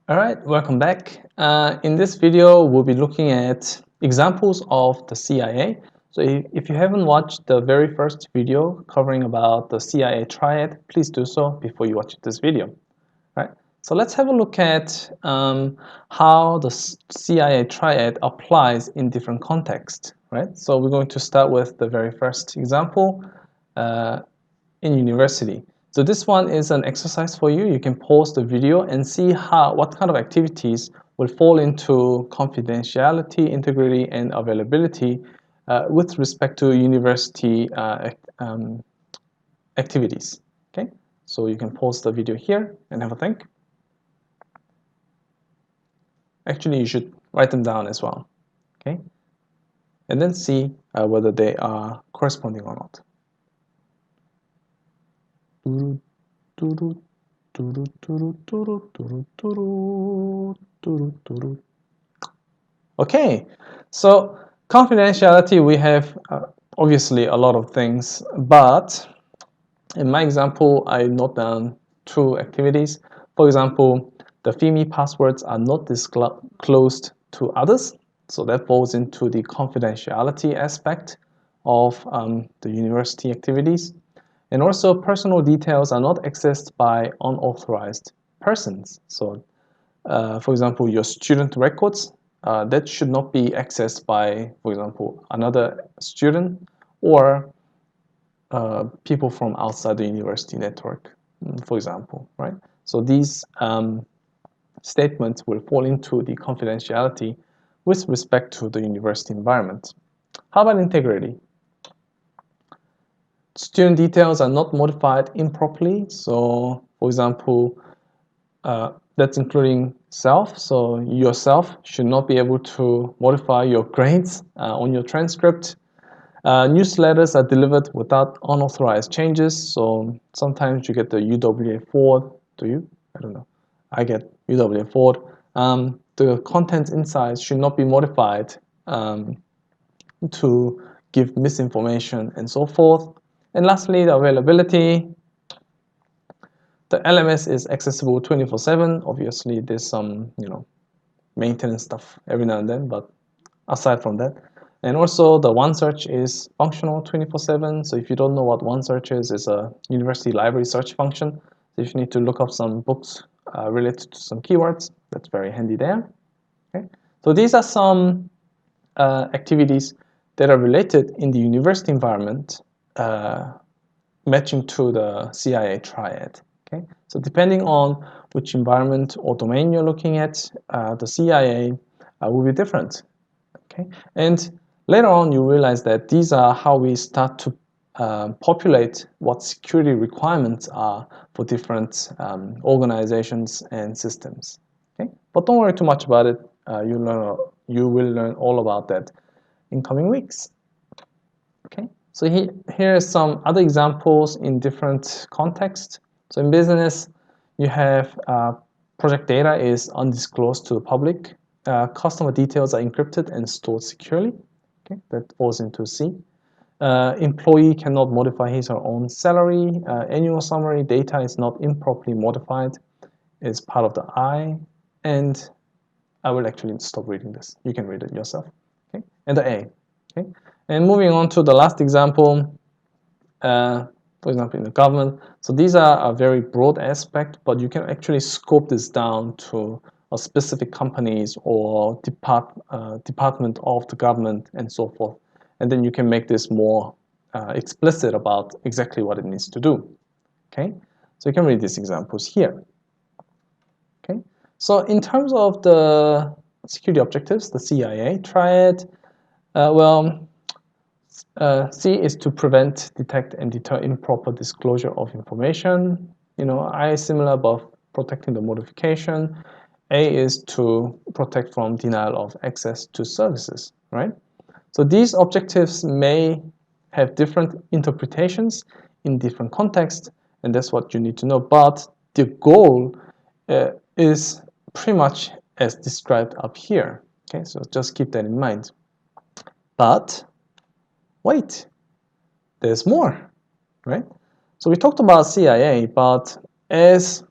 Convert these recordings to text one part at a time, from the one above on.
All right, welcome back. In this video, we'll be looking at examples of the CIA. So if you haven't watched the very first video covering about the CIA triad, please do so before you watch this video. Right? So let's have a look at how the CIA triad applies in different contexts. Right? So we're going to start with the very first example in university. So this one is an exercise for you. You can pause the video and see what kind of activities will fall into confidentiality, integrity, and availability with respect to university activities. Okay, so you can pause the video here and have a think. Actually, you should write them down as well. Okay, and then see whether they are corresponding or not. Okay, so confidentiality, we have obviously a lot of things, but in my example, I note down 2 activities. For example, the FIMI passwords are not disclosed to others, so that falls into the confidentiality aspect of the university activities. And also, personal details are not accessed by unauthorized persons. So, for example, your student records, that should not be accessed by, for example, another student or people from outside the university network, for example, right? So these statements will fall into the confidentiality with respect to the university environment. How about integrity? Student details are not modified improperly. So, for example, that's including self. So yourself should not be able to modify your grades on your transcript. Newsletters are delivered without unauthorized changes. So sometimes you get the UWA forward. Do you? I don't know. I get UWA forward. The content inside should not be modified to give misinformation and so forth. And lastly, the availability. The LMS is accessible 24/7. Obviously, there's some maintenance stuff every now and then, but aside from that. And also the OneSearch is functional 24/7. So if you don't know what OneSearch is, it's a university library search function. So if you need to look up some books related to some keywords, that's very handy there. Okay. So these are some activities that are related in the university environment matching to the CIA triad. Okay. So depending on which environment or domain you're looking at, the CIA will be different. Okay, and later on you realize that these are how we start to populate what security requirements are for different organizations and systems. Okay, but don't worry too much about it. You will learn all about that in coming weeks. Okay, so here are some other examples in different contexts. So in business, you have project data is undisclosed to the public. Customer details are encrypted and stored securely. Okay, that falls into C. Employee cannot modify his or her own salary. Annual summary data is not improperly modified. It's part of the I. And I will actually stop reading this. You can read it yourself. Okay, and the A. Okay, and moving on to the last example. For example, in the government. So these are a very broad aspect, but you can actually scope this down to a specific companies or department of the government and so forth. And then you can make this more explicit about exactly what it needs to do. Okay, so you can read these examples here. Okay, so in terms of the security objectives, the CIA triad, C is to prevent, detect, and deter improper disclosure of information. I is similar above protecting the modification. A is to protect from denial of access to services, right? So these objectives may have different interpretations in different contexts, and that's what you need to know. But the goal is pretty much as described up here. Okay, so just keep that in mind. But wait, there's more, right? So we talked about CIA, but as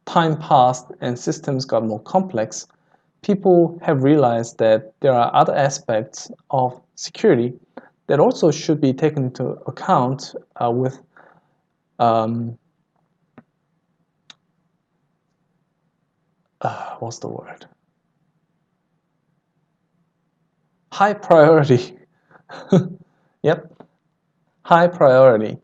time passed and systems got more complex, people have realized that there are other aspects of security that also should be taken into account with what's the word? High priority. Yep, high priority.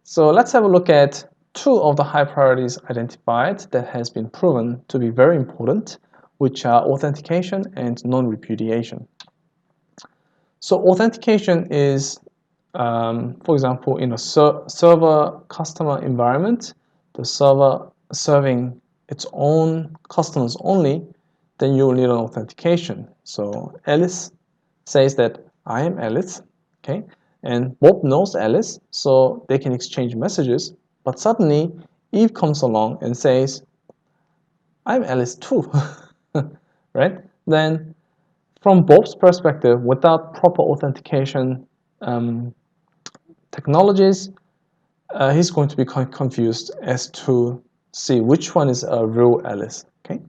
So let's have a look at two of the high priorities identified that has been proven to be very important, which are authentication and non-repudiation. So authentication is, for example, in a server customer environment, the server serving its own customers only, then you will need an authentication. So Alice says that I am Alice, okay, and Bob knows Alice, so they can exchange messages. But suddenly Eve comes along and says, I'm Alice too, right? Then from Bob's perspective, without proper authentication technologies, he's going to be confused as to see which one is a real Alice. Okay.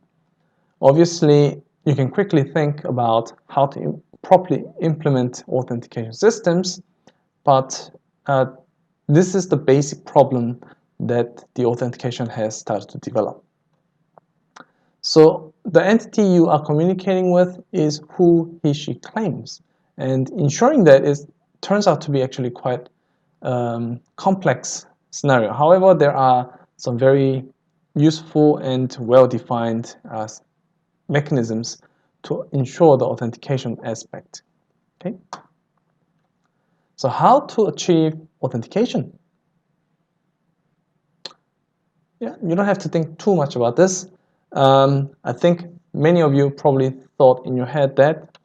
Obviously, you can quickly think about how to properly implement authentication systems, but this is the basic problem that the authentication has started to develop. So the entity you are communicating with is who he, she claims, and ensuring that is turns out to be actually quite complex scenario. However, there are some very useful and well-defined mechanisms to ensure the authentication aspect. Okay. So how to achieve authentication? Yeah, you don't have to think too much about this. I think many of you probably thought in your head that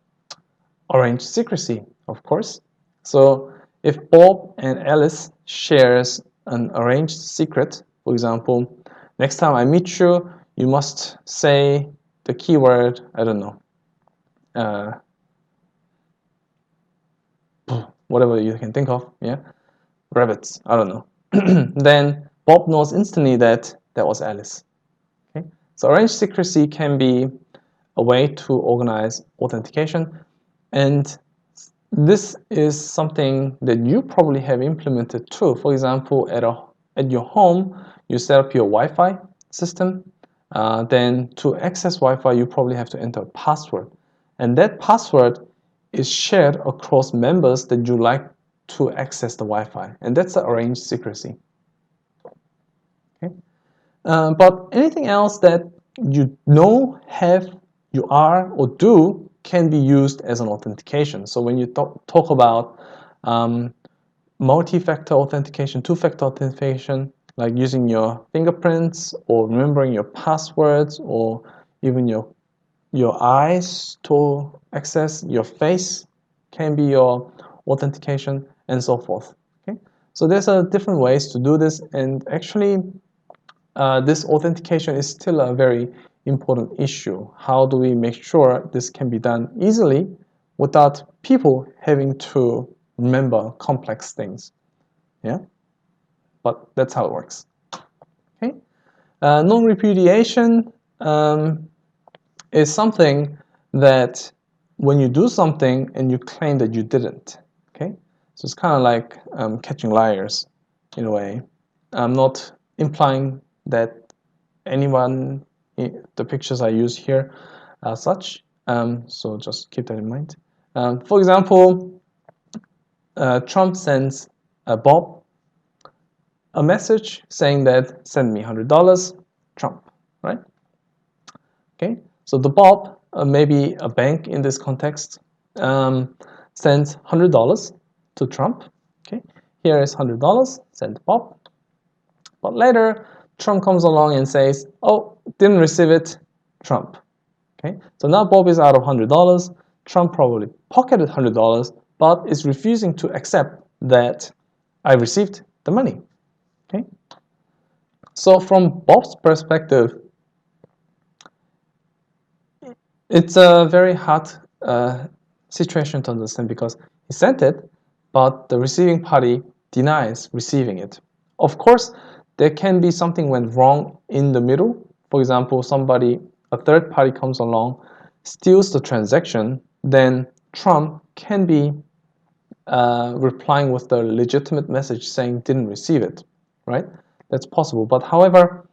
arranged secrecy, of course. So if Bob and Alice shares an arranged secret, for example, next time I meet you, you must say the keyword, I don't know, whatever you can think of, yeah, rabbits, I don't know. Then Bob knows instantly that that was Alice. Okay? So arranged secrecy can be a way to organize authentication, and this is something that you probably have implemented too. For example, at your home, you set up your Wi-Fi system. Then to access Wi-Fi, you probably have to enter a password. And that password is shared across members that you like to access the Wi-Fi. And that's the arranged secrecy. Okay? But anything else that you know, have, you are, or do can be used as an authentication. So when you talk about multi-factor authentication, two-factor authentication, like using your fingerprints or remembering your passwords or even your eyes to access your face can be your authentication and so forth. Okay? So there's different ways to do this, and actually this authentication is still a very important issue. How do we make sure this can be done easily without people having to remember complex things? Yeah, but that's how it works. Okay, non-repudiation is something that when you do something and you claim that you didn't. Okay, so it's kind of like catching liars in a way. I'm not implying that anyone, the pictures I use here are such, so just keep that in mind. For example, Trump sends Bob a message saying that send me $100, Trump, right? Okay, so the Bob, maybe a bank in this context, sends $100 to Trump. Okay, here is $100, send Bob. But later, Trump comes along and says, oh, didn't receive it, Trump. Okay, so now Bob is out of $100. Trump probably pocketed $100, but is refusing to accept that I received the money. Okay, so from Bob's perspective, it's a very hard situation to understand because he sent it, but the receiving party denies receiving it. Of course, there can be something went wrong in the middle. for example, a third party comes along, steals the transaction, then Trump can be replying with the legitimate message saying didn't receive it, right? That's possible. But however,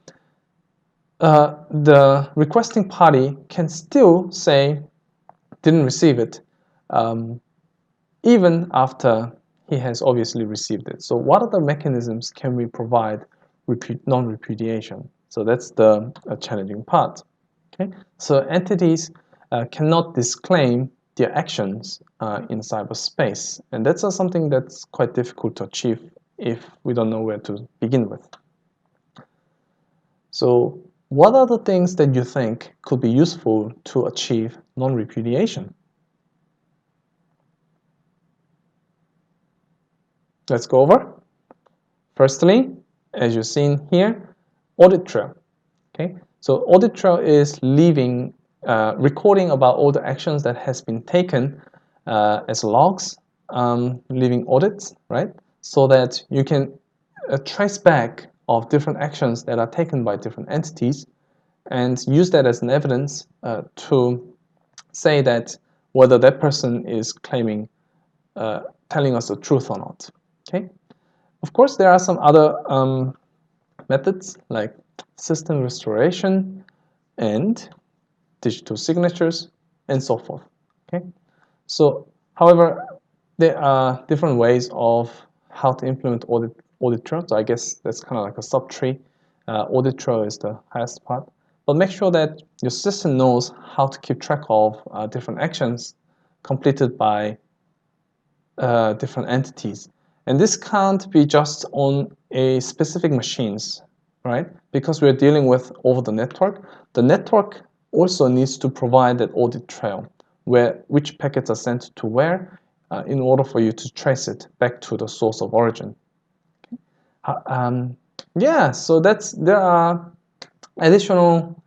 the requesting party can still say didn't receive it, even after he has obviously received it. So what other mechanisms can we provide non-repudiation? So that's the challenging part. Okay, so entities cannot disclaim their actions in cyberspace, and that's something that's quite difficult to achieve if we don't know where to begin with. So what are the things that you think could be useful to achieve non-repudiation? Let's go over. Firstly, as you've seen here, audit trail. Okay, so audit trail is recording about all the actions that has been taken as logs, leaving audits, right? So that you can trace back of different actions that are taken by different entities and use that as an evidence to say that whether that person is claiming, telling us the truth or not. Okay. Of course, there are some other methods like system restoration and digital signatures and so forth. Okay. So, however, there are different ways of how to implement audit trail. So I guess that's kind of like a subtree. Audit trail is the highest part. But make sure that your system knows how to keep track of different actions completed by different entities. And this can't be just on a specific machines, right? Because we're dealing with over the network. The network also needs to provide that audit trail, which packets are sent to where, in order for you to trace it back to the source of origin. Yeah, so there are additional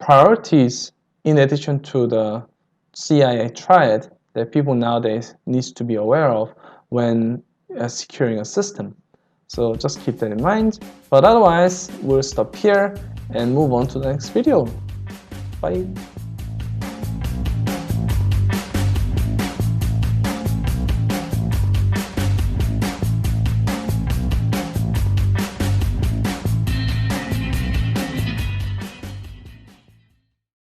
priorities in addition to the CIA triad that people nowadays needs to be aware of when securing a system. So just keep that in mind. But otherwise, we'll stop here and move on to the next video. Bye.